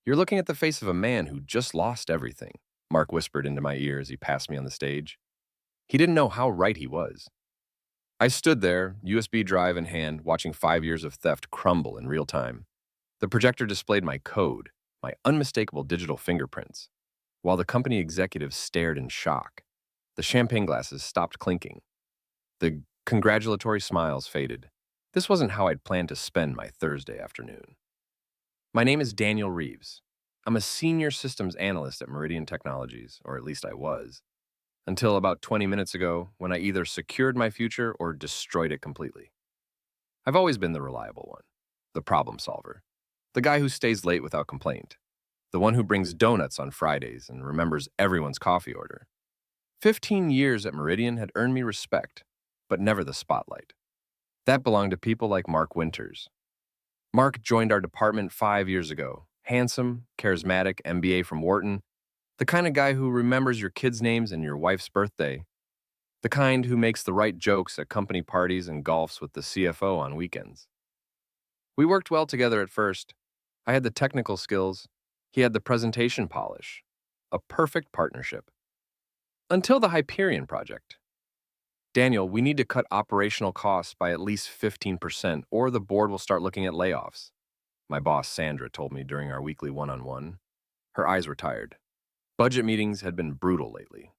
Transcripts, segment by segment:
You're looking at the face of a man who just lost everything, Mark whispered into my ear as he passed me on the stage. He didn't know how right he was. I stood there, USB drive in hand, watching 5 years of theft crumble in real time. The projector displayed my code, my unmistakable digital fingerprints, while the company executives stared in shock. The champagne glasses stopped clinking. The congratulatory smiles faded. This wasn't how I'd planned to spend my Thursday afternoon. My name is Daniel Reeves. I'm a senior systems analyst at Meridian Technologies, or at least I was, until about 20 minutes ago when I either secured my future or destroyed it completely. I've always been the reliable one, the problem solver, the guy who stays late without complaint, the one who brings donuts on Fridays and remembers everyone's coffee order. 15 years at Meridian had earned me respect, but never the spotlight. That belonged to people like Mark Winters. Mark joined our department 5 years ago. Handsome, charismatic, MBA from Wharton, the kind of guy who remembers your kids' names and your wife's birthday, the kind who makes the right jokes at company parties and golfs with the CFO on weekends. We worked well together at first. I had the technical skills, he had the presentation polish. A perfect partnership. Until the Hyperion project. Daniel, we need to cut operational costs by at least 15%, or the board will start looking at layoffs, my boss Sandra told me during our weekly one-on-one. Her eyes were tired. Budget meetings had been brutal lately.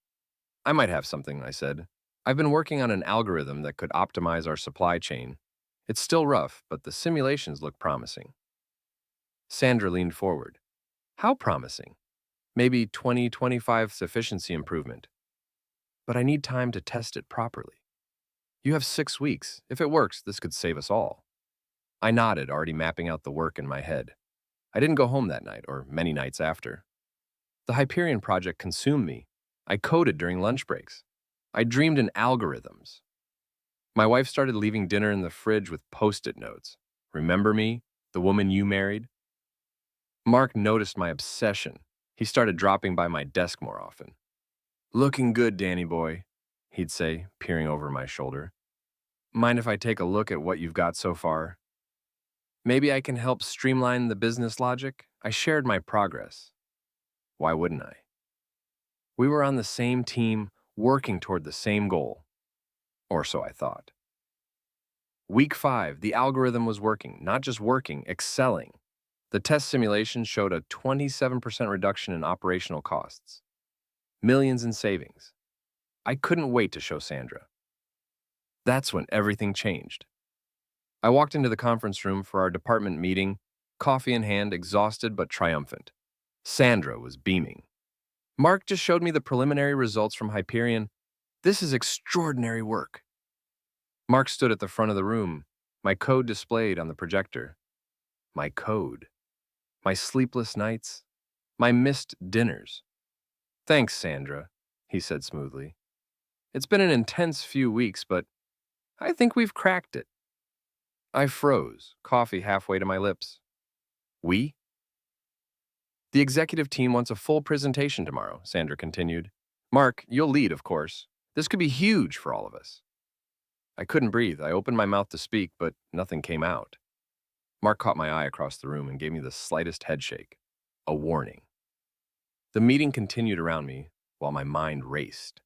I might have something, I said. I've been working on an algorithm that could optimize our supply chain. It's still rough, but the simulations look promising. Sandra leaned forward. How promising? Maybe 20-25 efficiency improvement. But I need time to test it properly. You have 6 weeks. If it works, this could save us all. I nodded, already mapping out the work in my head. I didn't go home that night, or many nights after. The Hyperion project consumed me. I coded during lunch breaks. I dreamed in algorithms. My wife started leaving dinner in the fridge with post-it notes. Remember me, the woman you married? Mark noticed my obsession. He started dropping by my desk more often. Looking good, Danny boy, he'd say, peering over my shoulder. Mind if I take a look at what you've got so far? Maybe I can help streamline the business logic? I shared my progress. Why wouldn't I? We were on the same team, working toward the same goal. Or so I thought. Week 5, the algorithm was working, not just working, excelling. The test simulation showed a 27% reduction in operational costs. Millions in savings. I couldn't wait to show Sandra. That's when everything changed. I walked into the conference room for our department meeting, coffee in hand, exhausted but triumphant. Sandra was beaming. Mark just showed me the preliminary results from Hyperion. This is extraordinary work. Mark stood at the front of the room, my code displayed on the projector. My code. My sleepless nights. My missed dinners. Thanks, Sandra, he said smoothly. It's been an intense few weeks, but I think we've cracked it. I froze, coffee halfway to my lips. We? The executive team wants a full presentation tomorrow, Sandra continued. Mark, you'll lead, of course. This could be huge for all of us. I couldn't breathe. I opened my mouth to speak, but nothing came out. Mark caught my eye across the room and gave me the slightest headshake. A warning. The meeting continued around me while my mind raced.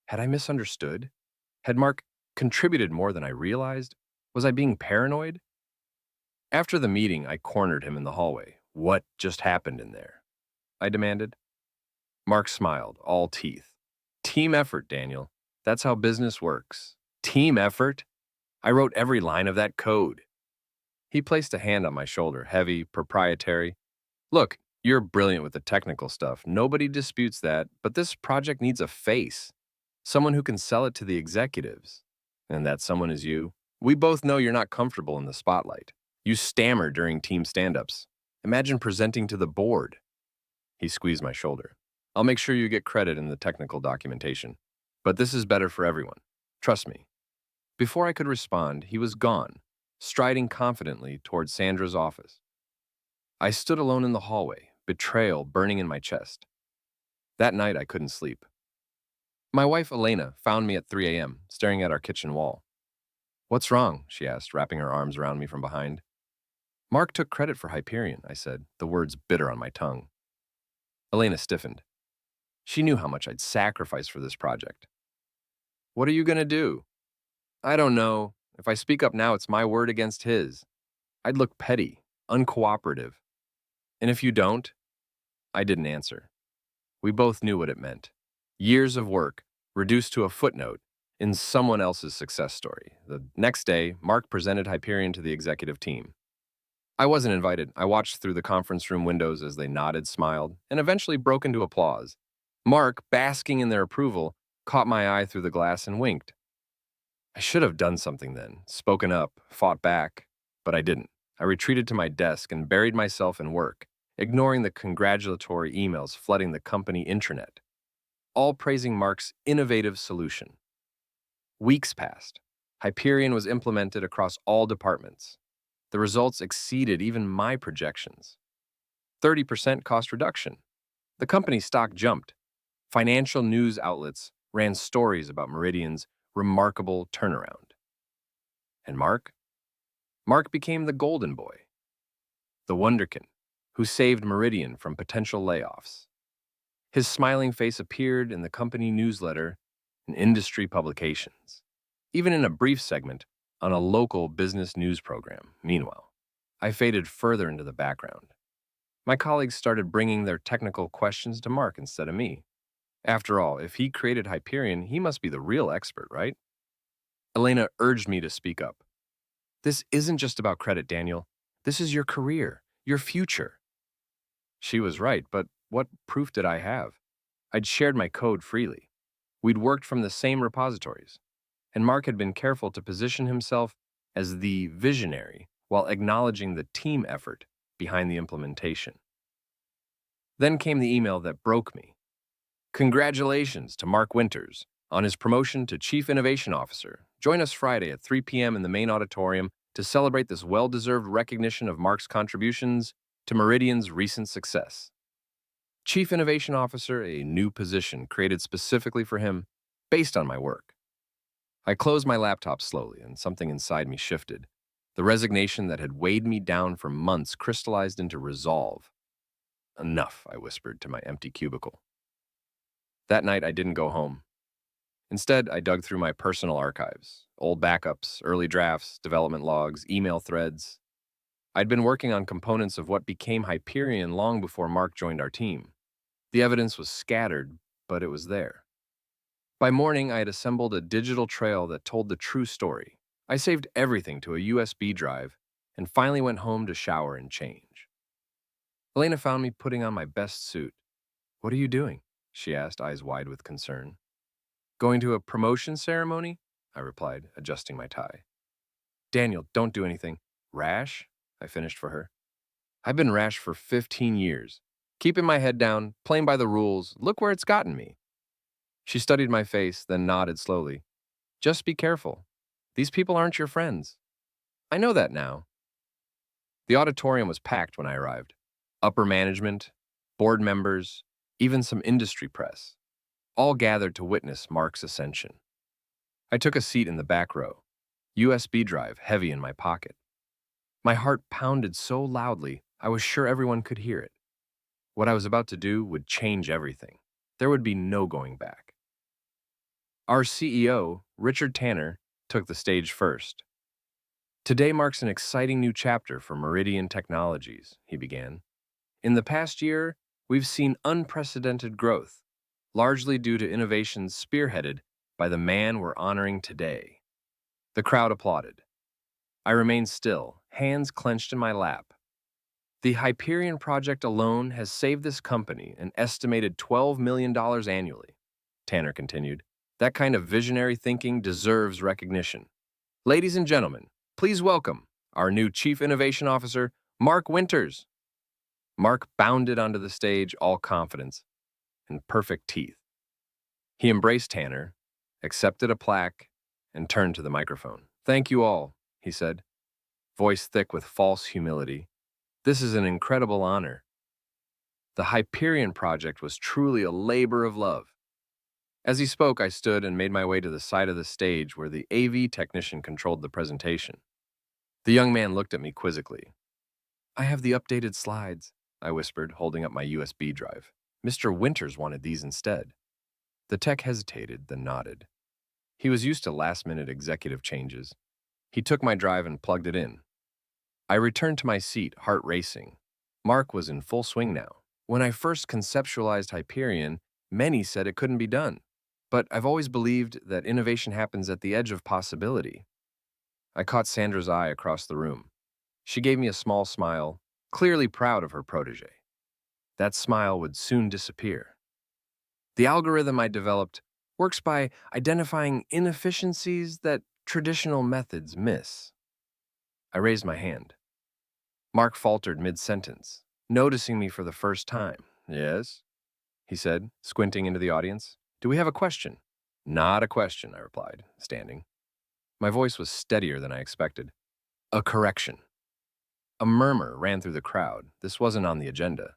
Had I misunderstood? Had Mark contributed more than I realized? Was I being paranoid? After the meeting, I cornered him in the hallway. What just happened in there? I demanded. Mark smiled, all teeth. Team effort, Daniel. That's how business works. Team effort? I wrote every line of that code. He placed a hand on my shoulder, heavy, proprietary. Look, you're brilliant with the technical stuff. Nobody disputes that, but this project needs a face. Someone who can sell it to the executives. And that someone is you. We both know you're not comfortable in the spotlight. You stammer during team stand-ups. Imagine presenting to the board. He squeezed my shoulder. I'll make sure you get credit in the technical documentation. But this is better for everyone. Trust me. Before I could respond, he was gone, striding confidently toward Sandra's office. I stood alone in the hallway, betrayal burning in my chest. That night, I couldn't sleep. My wife, Elena, found me at 3 a.m., staring at our kitchen wall. What's wrong? She asked, wrapping her arms around me from behind. Mark took credit for Hyperion, I said, the words bitter on my tongue. Elena stiffened. She knew how much I'd sacrificed for this project. What are you going to do? I don't know. If I speak up now, it's my word against his. I'd look petty, uncooperative. And if you don't? I didn't answer. We both knew what it meant. Years of work, reduced to a footnote in someone else's success story. The next day, Mark presented Hyperion to the executive team. I wasn't invited. I watched through the conference room windows as they nodded, smiled, and eventually broke into applause. Mark, basking in their approval, caught my eye through the glass and winked. I should have done something then, spoken up, fought back, but I didn't. I retreated to my desk and buried myself in work, ignoring the congratulatory emails flooding the company intranet, all praising Mark's innovative solution. Weeks passed. Hyperion was implemented across all departments. The results exceeded even my projections. 30% cost reduction. The company's stock jumped. Financial news outlets ran stories about Meridian's remarkable turnaround. And Mark? Mark became the golden boy, the wonderkin, who saved Meridian from potential layoffs. His smiling face appeared in the company newsletter and industry publications, even in a brief segment on a local business news program. Meanwhile, I faded further into the background. My colleagues started bringing their technical questions to Mark instead of me. After all, if he created Hyperion, he must be the real expert, right? Elena urged me to speak up. This isn't just about credit, Daniel. This is your career, your future. She was right, but what proof did I have? I'd shared my code freely. We'd worked from the same repositories, and Mark had been careful to position himself as the visionary while acknowledging the team effort behind the implementation. Then came the email that broke me. Congratulations to Mark Winters on his promotion to Chief Innovation Officer. Join us Friday at 3 p.m. in the main auditorium to celebrate this well-deserved recognition of Mark's contributions to Meridian's recent success. Chief Innovation Officer, a new position created specifically for him based on my work. I closed my laptop slowly, and something inside me shifted. The resignation that had weighed me down for months crystallized into resolve. Enough, I whispered to my empty cubicle. That night, I didn't go home. Instead, I dug through my personal archives, old backups, early drafts, development logs, email threads. I'd been working on components of what became Hyperion long before Mark joined our team. The evidence was scattered, but it was there. By morning, I had assembled a digital trail that told the true story. I saved everything to a USB drive and finally went home to shower and change. Elena found me putting on my best suit. "What are you doing?" she asked, eyes wide with concern. "Going to a promotion ceremony?" I replied, adjusting my tie. "Daniel, don't do anything rash," I finished for her. "I've been rash for 15 years. Keeping my head down, playing by the rules, look where it's gotten me." She studied my face, then nodded slowly. "Just be careful. These people aren't your friends." "I know that now." The auditorium was packed when I arrived. Upper management, board members, even some industry press, all gathered to witness Mark's ascension. I took a seat in the back row, USB drive heavy in my pocket. My heart pounded so loudly, I was sure everyone could hear it. What I was about to do would change everything. There would be no going back. Our CEO, Richard Tanner, took the stage first. "Today marks an exciting new chapter for Meridian Technologies," he began. "In the past year, we've seen unprecedented growth, largely due to innovations spearheaded by the man we're honoring today." The crowd applauded. I remained still, hands clenched in my lap. "The Hyperion project alone has saved this company an estimated $12 million annually," Tanner continued. "That kind of visionary thinking deserves recognition. Ladies and gentlemen, please welcome our new Chief Innovation Officer, Mark Winters." Mark bounded onto the stage, all confidence and perfect teeth. He embraced Tanner, accepted a plaque, and turned to the microphone. "Thank you all," he said, voice thick with false humility. "This is an incredible honor. The Hyperion project was truly a labor of love." As he spoke, I stood and made my way to the side of the stage where the AV technician controlled the presentation. The young man looked at me quizzically. I have the updated slides, I whispered, holding up my USB drive. Mr. Winters wanted these instead. The tech hesitated, then nodded. He was used to last-minute executive changes. He took my drive and plugged it in. I returned to my seat, heart racing. Mark was in full swing now. When I first conceptualized Hyperion, many said it couldn't be done. But I've always believed that innovation happens at the edge of possibility. I caught Sandra's eye across the room. She gave me a small smile, clearly proud of her protege. That smile would soon disappear. The algorithm I developed works by identifying inefficiencies that traditional methods miss. I raised my hand. Mark faltered mid-sentence, noticing me for the first time. Yes, he said, squinting into the audience. Do we have a question? Not a question, I replied, standing. My voice was steadier than I expected. A correction. A murmur ran through the crowd. This wasn't on the agenda.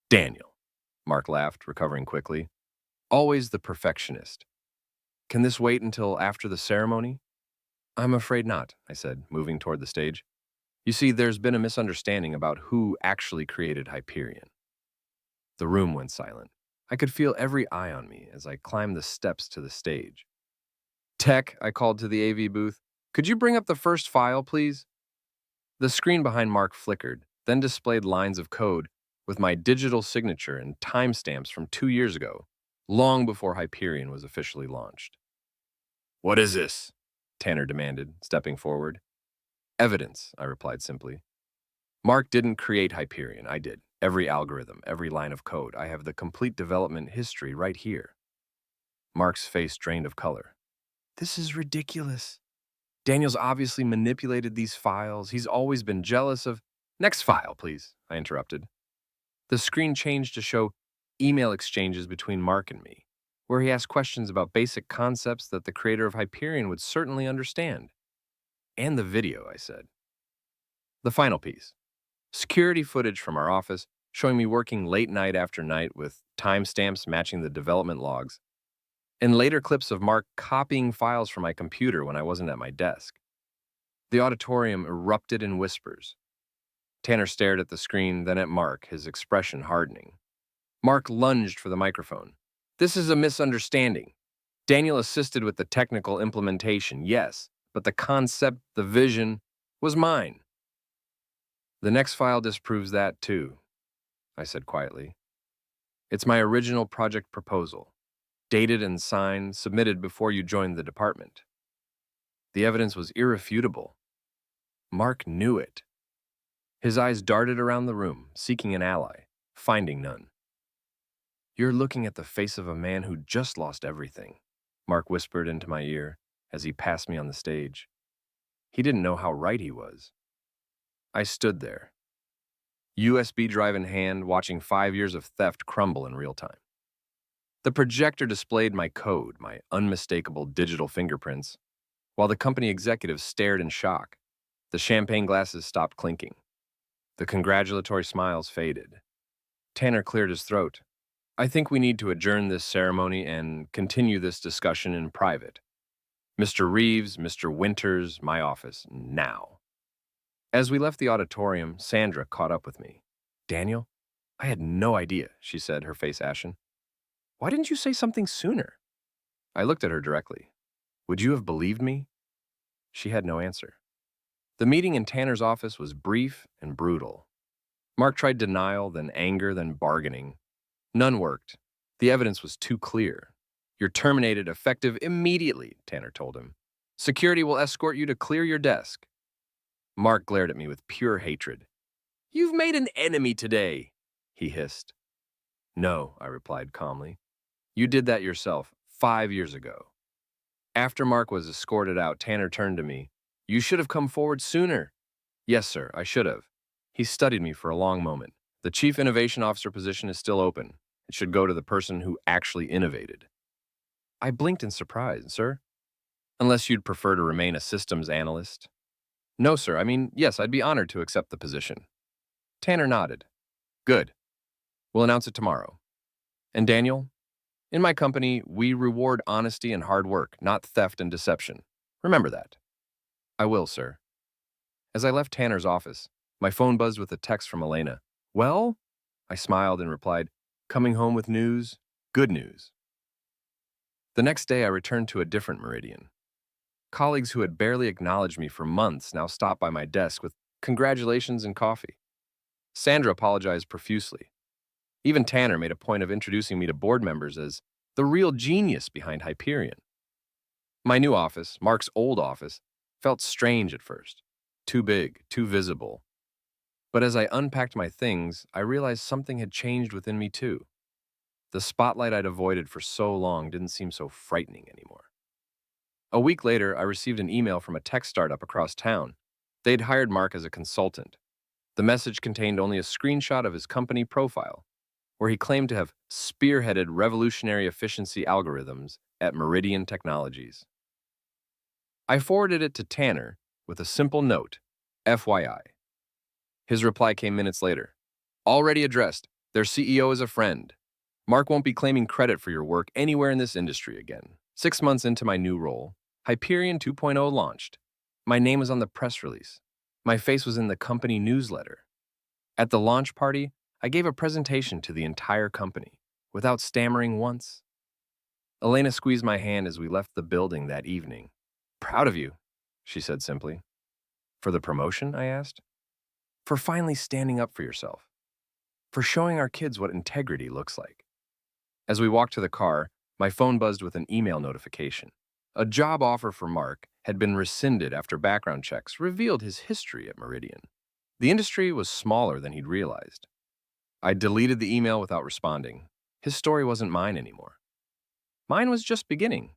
Daniel, Mark laughed, recovering quickly. Always the perfectionist. Can this wait until after the ceremony? I'm afraid not, I said, moving toward the stage. You see, there's been a misunderstanding about who actually created Hyperion. The room went silent. I could feel every eye on me as I climbed the steps to the stage. Tech, I called to the AV booth. Could you bring up the first file, please? The screen behind Mark flickered, then displayed lines of code with my digital signature and timestamps from 2 years ago, long before Hyperion was officially launched. What is this? Tanner demanded, stepping forward. Evidence, I replied simply. Mark didn't create Hyperion, I did. Every algorithm, every line of code. I have the complete development history right here. Mark's face drained of color. This is ridiculous. Daniel's obviously manipulated these files. He's always been jealous of... Next file, please, I interrupted. The screen changed to show email exchanges between Mark and me, where he asked questions about basic concepts that the creator of Hyperion would certainly understand. And the video, I said. The final piece. Security footage from our office showing me working late night after night with timestamps matching the development logs, and later clips of Mark copying files from my computer when I wasn't at my desk. The auditorium erupted in whispers. Tanner stared at the screen, then at Mark, his expression hardening. Mark lunged for the microphone. This is a misunderstanding. Daniel assisted with the technical implementation, yes, but the concept, the vision, was mine. The next file disproves that, too, I said quietly. It's my original project proposal, dated and signed, submitted before you joined the department. The evidence was irrefutable. Mark knew it. His eyes darted around the room, seeking an ally, finding none. You're looking at the face of a man who just lost everything, Mark whispered into my ear as he passed me on the stage. He didn't know how right he was. I stood there, USB drive in hand, watching 5 years of theft crumble in real time. The projector displayed my code, my unmistakable digital fingerprints, while the company executives stared in shock. The champagne glasses stopped clinking. The congratulatory smiles faded. Tanner cleared his throat. I think we need to adjourn this ceremony and continue this discussion in private. Mr. Reeves, Mr. Winters, my office, now. As we left the auditorium, Sandra caught up with me. Daniel? I had no idea, she said, her face ashen. Why didn't you say something sooner? I looked at her directly. Would you have believed me? She had no answer. The meeting in Tanner's office was brief and brutal. Mark tried denial, then anger, then bargaining. None worked. The evidence was too clear. You're terminated effective immediately, Tanner told him. Security will escort you to clear your desk. Mark glared at me with pure hatred. You've made an enemy today, he hissed. No, I replied calmly. You did that yourself 5 years ago. After Mark was escorted out, Tanner turned to me. You should have come forward sooner. Yes, sir, I should have. He studied me for a long moment. The Chief Innovation Officer position is still open. It should go to the person who actually innovated. I blinked in surprise, sir. Unless you'd prefer to remain a systems analyst. No, sir. I mean, yes, I'd be honored to accept the position. Tanner nodded. Good. We'll announce it tomorrow. And Daniel? In my company, we reward honesty and hard work, not theft and deception. Remember that. I will, sir. As I left Tanner's office, My phone buzzed with a text from Elena. Well? I smiled and replied, coming home with news? Good news. The next day, I returned to a different Meridian. Colleagues who had barely acknowledged me for months now stopped by my desk with congratulations and coffee. Sandra apologized profusely. Even Tanner made a point of introducing me to board members as the real genius behind Hyperion. My new office, Mark's old office, felt strange at first. Too big, too visible. But as I unpacked my things, I realized something had changed within me too. The spotlight I'd avoided for so long didn't seem so frightening anymore. A week later, I received an email from a tech startup across town. They'd hired Mark as a consultant. The message contained only a screenshot of his company profile, where he claimed to have spearheaded revolutionary efficiency algorithms at Meridian Technologies. I forwarded it to Tanner with a simple note, FYI. His reply came minutes later. Already addressed. Their CEO is a friend. Mark won't be claiming credit for your work anywhere in this industry again. 6 months into my new role, Hyperion 2.0 launched. My name was on the press release. My face was in the company newsletter. At the launch party, I gave a presentation to the entire company, without stammering once. Elena squeezed my hand as we left the building that evening. Proud of you, she said simply. For the promotion, I asked. For finally standing up for yourself. For showing our kids what integrity looks like. As we walked to the car, my phone buzzed with an email notification. A job offer for Mark had been rescinded after background checks revealed his history at Meridian. The industry was smaller than he'd realized. I deleted the email without responding. His story wasn't mine anymore. Mine was just beginning.